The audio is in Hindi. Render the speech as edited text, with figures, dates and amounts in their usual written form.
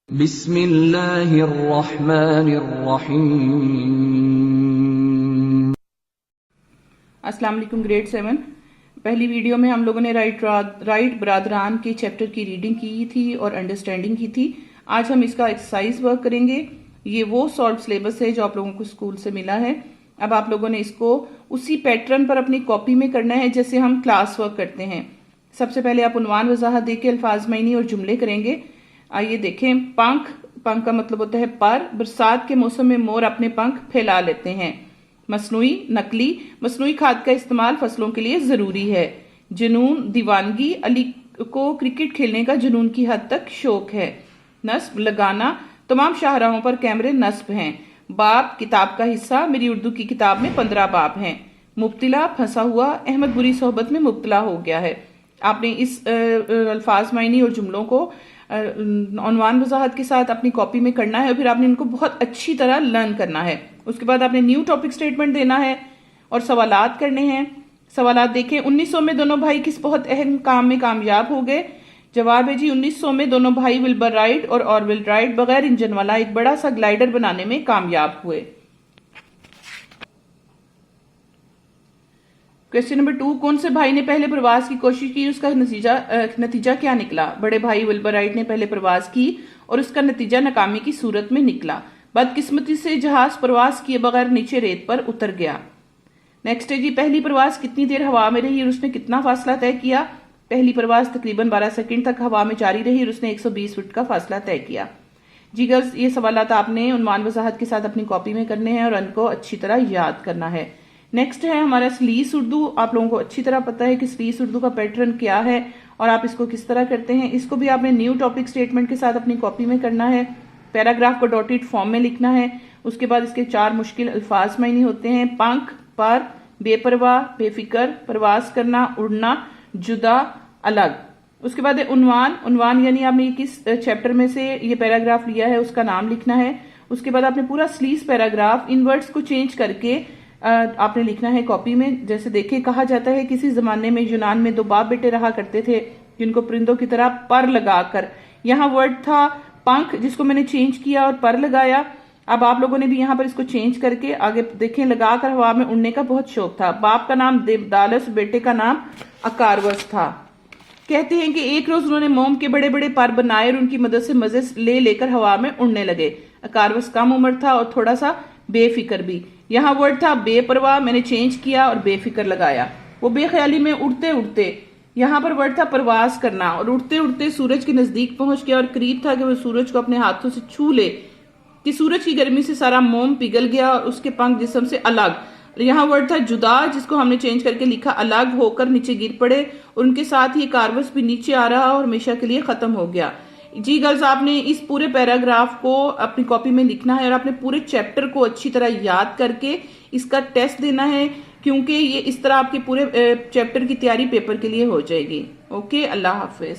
बिस्मिल्लाहिर्रहमानिर्रहीम। अस्सलाम वालेकुम। ग्रेड 7 पहली वीडियो में हम लोगों ने राइट बरादरान के चैप्टर की रीडिंग की थी और अंडरस्टैंडिंग की थी। आज हम इसका एक्सरसाइज वर्क करेंगे। ये वो सॉल्व सिलेबस है जो आप लोगों को स्कूल से मिला है। अब आप लोगों ने इसको उसी पैटर्न पर अपनी कॉपी में करना है जैसे हम क्लास वर्क करते हैं। सबसे पहले आप उन्वान वजाहत देके अल्फाज मायनी और जुमले करेंगे। आइए देखें। पंख, पंख का मतलब होता है पर। बरसात के मौसम में मोर अपने पंख फैला लेते हैं। मसनूई, नकली, मसनूई खाद का इस्तेमाल फसलों के लिए जरूरी है। जुनून, दीवानगी, अली को क्रिकेट खेलने का जुनून की हद तक शौक है। नस्ब, लगाना, तमाम शाहराहों पर कैमरे नस्ब हैं। बाब, किताब का हिस्सा, मेरी उर्दू की किताब में 15 बाब हैं। मुब्तिला, फंसा हुआ, अहमद बुरी सोहबत में मुब्तला हो गया है। आपने इस अल्फाज मायनी और जुमलों को उन्वान वजाहत के साथ अपनी कॉपी में करना है और फिर आपने इनको बहुत अच्छी तरह लर्न करना है। उसके बाद आपने न्यू टॉपिक स्टेटमेंट देना है और सवालात करने हैं। सवालात देखें। 1900 में दोनों भाई किस बहुत अहम काम में कामयाब हो गए? जवाब है जी 1900 में दोनों भाई विल्बर राइट और ऑरविल राइट बगैर इंजन वाला एक बड़ा सा ग्लाइडर बनाने में कामयाब हुए। क्वेश्चन नंबर 2, कौन से भाई ने पहले प्रवास की कोशिश की, उसका नतीजा क्या निकला? बड़े भाई विल्बर राइट ने पहले प्रवास की और उसका नतीजा नाकामी की सूरत में निकला। बदकिस्मती से जहाज प्रवास किए बगैर नीचे रेत पर उतर गया। नेक्स्ट है जी, पहली प्रवास कितनी देर हवा में रही और उसने कितना फासला तय किया? पहली प्रवास तकरीबन 12 सेकंड तक हवा में जारी रही और उसने 120 फुट का फासला तय किया। जी गर्ल्स, ये सवालात आपने उन्वान वजाहत के साथ अपनी कॉपी में करने हैं और उनको अच्छी तरह याद करना है। नेक्स्ट है हमारा सलीस उर्दू। आप लोगों को अच्छी तरह पता है कि सलीस उर्दू का पैटर्न क्या है और आप इसको किस तरह करते हैं। इसको भी आपने न्यू टॉपिक स्टेटमेंट के साथ अपनी कॉपी में करना है। पैराग्राफ को डॉटेड फॉर्म में लिखना है। उसके बाद इसके 4 मुश्किल अल्फाज मायने होते हैं। पंख, पर, बेपरवाह, बेफिक्र, प्रवास करना, उड़ना, जुदा, अलग। उसके बाद है उन्वान। उन्वान यानी आपने किस चैप्टर में से ये पैराग्राफ लिया है उसका नाम लिखना है। उसके बाद आपने पूरा स्लीस पैराग्राफ इन वर्ड्स को चेंज करके आपने लिखना है कॉपी में। जैसे देखें, कहा जाता है किसी जमाने में यूनान में 2 बाप बेटे रहा करते थे जिनको परिंदों की तरह पर लगाकर, यहाँ वर्ड था पंख जिसको मैंने चेंज किया और पर लगाया। अब आप लोगों ने भी यहाँ पर इसको चेंज करके आगे देखें, लगाकर हवा में उड़ने का बहुत शौक था। बाप का नाम देवदालस, बेटे का नाम अकारवस था। कहते हैं कि एक रोज उन्होंने मोम के बड़े बड़े पर बनाए और उनकी मदद से मजे ले लेकर हवा में उड़ने लगे। अकारवस कम उम्र था और थोड़ा सा बेफिक्र भी। यहाँ वर्ड था बेपरवाह, मैंने चेंज किया और बेफिक्र लगाया। वो बेख्याली में उड़ते उड़ते, यहाँ पर वर्ड था प्रवास करना, और उड़ते उड़ते सूरज के नजदीक पहुंच गया और करीब था कि वो सूरज को अपने हाथों से छू ले कि सूरज की गर्मी से सारा मोम पिघल गया और उसके पंख जिस्म से अलग। यहाँ वर्ड था जुदा, जिसको हमने चेंज करके लिखा अलग होकर नीचे गिर पड़े और उनके साथ ही कारवस भी नीचे आ रहा और हमेशा के लिए खत्म हो गया। जी गर्ल्स, आपने इस पूरे पैराग्राफ को अपनी कॉपी में लिखना है और आपने पूरे चैप्टर को अच्छी तरह याद करके इसका टेस्ट देना है, क्योंकि ये इस तरह आपके पूरे चैप्टर की तैयारी पेपर के लिए हो जाएगी। ओके, अल्लाह हाफिज।